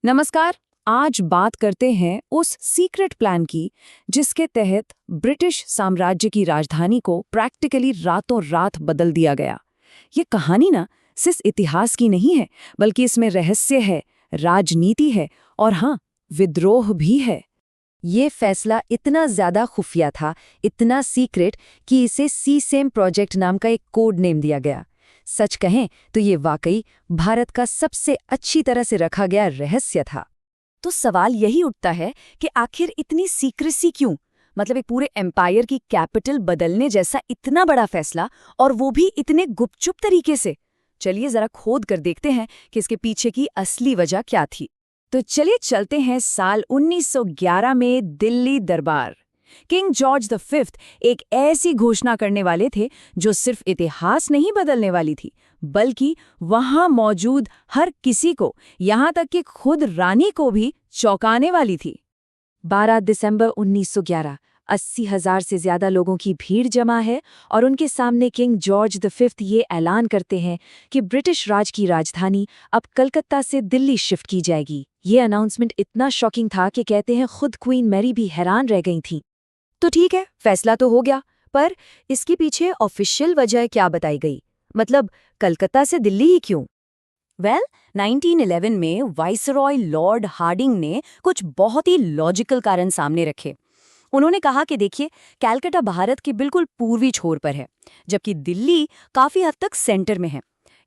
नमस्कार। आज बात करते हैं उस सीक्रेट प्लान की जिसके तहत ब्रिटिश साम्राज्य की राजधानी को प्रैक्टिकली रातों रात बदल दिया गया। ये कहानी ना सिर्फ इतिहास की नहीं है, बल्कि इसमें रहस्य है, राजनीति है और हाँ, विद्रोह भी है। ये फैसला इतना ज्यादा खुफिया था, इतना सीक्रेट कि इसे सीसेम प्रोजेक्ट नाम का एक कोड नेम दिया गया। सच कहें तो ये वाकई भारत का सबसे अच्छी तरह से रखा गया रहस्य था। तो सवाल यही उठता है कि आखिर इतनी सीक्रेसी क्यों? मतलब एक पूरे एम्पायर की कैपिटल बदलने जैसा इतना बड़ा फैसला, और वो भी इतने गुपचुप तरीके से। चलिए जरा खोद कर देखते हैं कि इसके पीछे की असली वजह क्या थी। तो चलिए चलते हैं साल 1911 में दिल्ली दरबार। किंग जॉर्ज द फिफ्थ एक ऐसी घोषणा करने वाले थे जो सिर्फ इतिहास नहीं बदलने वाली थी, बल्कि वहां मौजूद हर किसी को, यहां तक कि खुद रानी को भी चौंकाने वाली थी। 12 दिसंबर 1911, 80,000 से ज्यादा लोगों की भीड़ जमा है और उनके सामने किंग जॉर्ज द फिफ्थ ये ऐलान करते हैं कि ब्रिटिश राज की राजधानी अब कलकत्ता से दिल्ली शिफ्ट की जाएगी। ये अनाउंसमेंट इतना शॉकिंग था कि कहते हैं खुद क्वीन मैरी भी हैरान रह गई थीं। तो ठीक है, फैसला तो हो गया, पर इसके पीछे ऑफिशियल वजह क्या बताई गई? मतलब कलकत्ता से दिल्ली ही क्यों? 1911 में वाइसरॉय लॉर्ड हार्डिंग ने कुछ बहुत ही लॉजिकल कारण सामने रखे। उन्होंने कहा कि देखिए, कलकत्ता भारत के बिल्कुल पूर्वी छोर पर है, जबकि दिल्ली काफी हद तक सेंटर में है।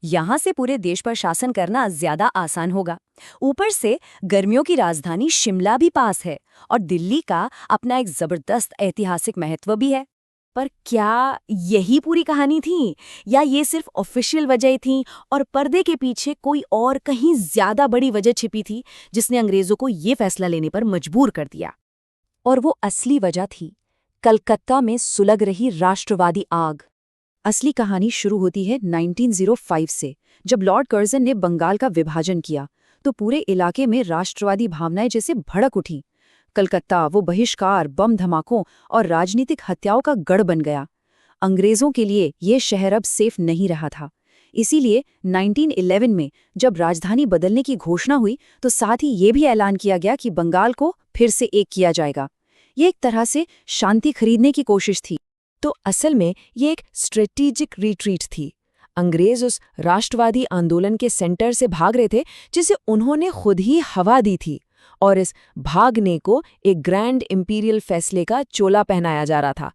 यहाँ से पूरे देश पर शासन करना ज्यादा आसान होगा। ऊपर से गर्मियों की राजधानी शिमला भी पास है और दिल्ली का अपना एक जबरदस्त ऐतिहासिक महत्व भी है। पर क्या यही पूरी कहानी थी, या ये सिर्फ ऑफिशियल वजह थी और पर्दे के पीछे कोई और कहीं ज्यादा बड़ी वजह छिपी थी जिसने अंग्रेजों को ये फैसला लेने पर मजबूर कर दिया? और वो असली वजह थी कलकत्ता में सुलग रही राष्ट्रवादी आग। असली कहानी शुरू होती है 1905 से, जब लॉर्ड कर्जन ने बंगाल का विभाजन किया तो पूरे इलाके में राष्ट्रवादी भावनाएं जैसे भड़क उठी। कलकत्ता वो बहिष्कार, बम धमाकों और राजनीतिक हत्याओं का गढ़ बन गया। अंग्रेजों के लिए ये शहर अब सेफ नहीं रहा था। इसीलिए 1911 में जब राजधानी बदलने की घोषणा हुई तो साथ ही ये भी ऐलान किया गया कि बंगाल को फिर से एक किया जाएगा। ये एक तरह से शांति खरीदने की कोशिश थी। तो असल में ये एक स्ट्रेटेजिक रिट्रीट थी। अंग्रेज उस राष्ट्रवादी आंदोलन के सेंटर से भाग रहे थे जिसे उन्होंने खुद ही हवा दी थी, और इस भागने को एक ग्रैंड इंपीरियल फैसले का चोला पहनाया जा रहा था।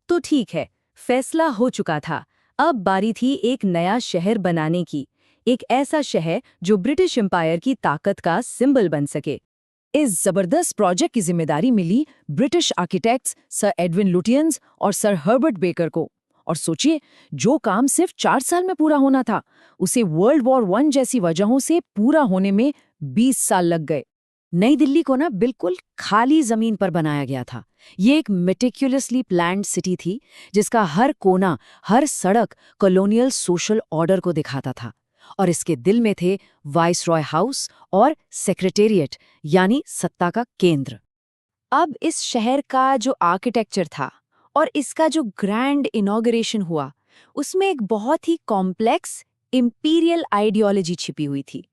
तो ठीक है, फैसला हो चुका था। अब बारी थी एक नया शहर बनाने की, एक ऐसा शहर जो ब्रिटिश एम्पायर की ताकत का सिंबल बन सके। इस जबरदस्त प्रोजेक्ट की जिम्मेदारी मिली British architects sir Edwin Lutyens और सर हर्बर्ट बेकर को। और सोचिए, जो काम सिर्फ 4 साल में पूरा होना था, उसे वर्ल्ड वॉर 1 जैसी वजहों से पूरा होने में 20 साल लग गए। नई दिल्ली को ना बिल्कुल खाली जमीन पर बनाया गया था। ये एक मेटिक्युलसली प्लान्ड सिटी थी जिसका हर कोना, हर सड़क कॉलोनियल सोशल ऑर्डर को दिखाता था। और इसके दिल में थे वाइसरॉय हाउस और सेक्रेटेरिएट, यानी सत्ता का केंद्र। अब इस शहर का जो आर्किटेक्चर था और इसका जो ग्रैंड इनॉग्रेशन हुआ, उसमें एक बहुत ही कॉम्प्लेक्स इंपीरियल आइडियोलॉजी छिपी हुई थी।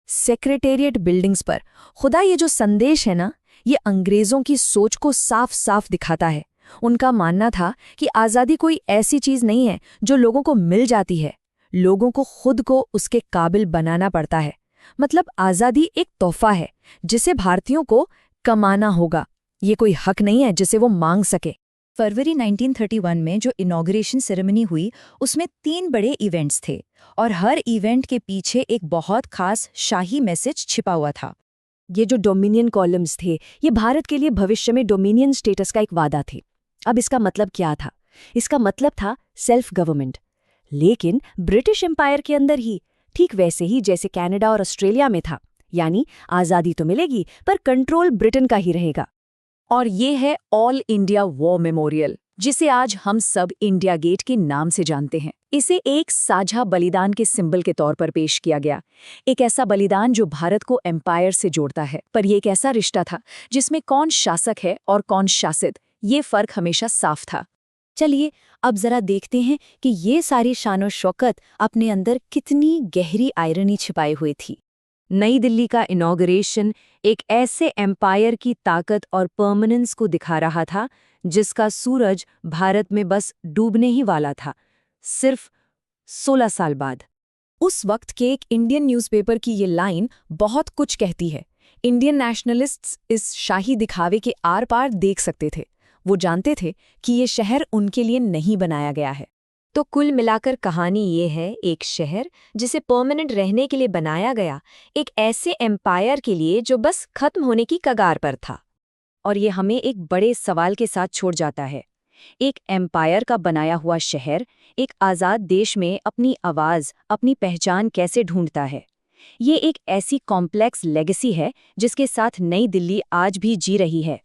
सेक्रेटेरिएट बिल्डिंग्स पर खुदा ये जो संदेश है ना, ये अंग्रेजों की सोच को साफ साफ दिखाता है। उनका मानना था कि आज़ादी कोई ऐसी चीज नहीं है जो लोगों को मिल जाती है, लोगों को खुद को उसके काबिल बनाना पड़ता है। मतलब आज़ादी एक तोहफा है जिसे भारतीयों को कमाना होगा, ये कोई हक नहीं है जिसे वो मांग सके। फरवरी 1931 में जो इनॉग्रेशन सेरेमनी हुई, उसमें 3 बड़े इवेंट्स थे और हर इवेंट के पीछे एक बहुत खास शाही मैसेज छिपा हुआ था। ये जो डोमिनियन कॉलम्स थे, ये भारत के लिए भविष्य में डोमिनियन स्टेटस का एक वादा थे। अब इसका मतलब क्या था? इसका मतलब था सेल्फ गवर्नमेंट, लेकिन ब्रिटिश एम्पायर के अंदर ही, ठीक वैसे ही जैसे कनाडा और ऑस्ट्रेलिया में था। यानी आज़ादी तो मिलेगी पर कंट्रोल ब्रिटेन का ही रहेगा। और ये है ऑल इंडिया वॉर मेमोरियल, जिसे आज हम सब इंडिया गेट के नाम से जानते हैं। इसे एक साझा बलिदान के सिंबल के तौर पर पेश किया गया, एक ऐसा बलिदान जो भारत को एम्पायर से जोड़ता है। पर यह एक ऐसा रिश्ता था जिसमें कौन शासक है और कौन शासित, ये फर्क हमेशा साफ था। चलिए अब जरा देखते हैं कि ये सारी शानो शौकत अपने अंदर कितनी गहरी आयरनी छिपाई हुई थी। नई दिल्ली का इनॉग्रेशन एक ऐसे एम्पायर की ताकत और परमानेंस को दिखा रहा था जिसका सूरज भारत में बस डूबने ही वाला था, सिर्फ 16 साल बाद। उस वक्त के एक इंडियन न्यूज़पेपर की ये लाइन बहुत कुछ कहती है। इंडियन नेशनलिस्ट्स इस शाही दिखावे के आर पार देख सकते थे। वो जानते थे कि ये शहर उनके लिए नहीं बनाया गया है। तो कुल मिलाकर कहानी ये है, एक शहर जिसे परमानेंट रहने के लिए बनाया गया, एक ऐसे एम्पायर के लिए जो बस खत्म होने की कगार पर था। और ये हमें एक बड़े सवाल के साथ छोड़ जाता है। एक एम्पायर का बनाया हुआ शहर एक आज़ाद देश में अपनी आवाज़, अपनी पहचान कैसे ढूंढता है? ये एक ऐसी कॉम्प्लेक्स लेगेसी है जिसके साथ नई दिल्ली आज भी जी रही है।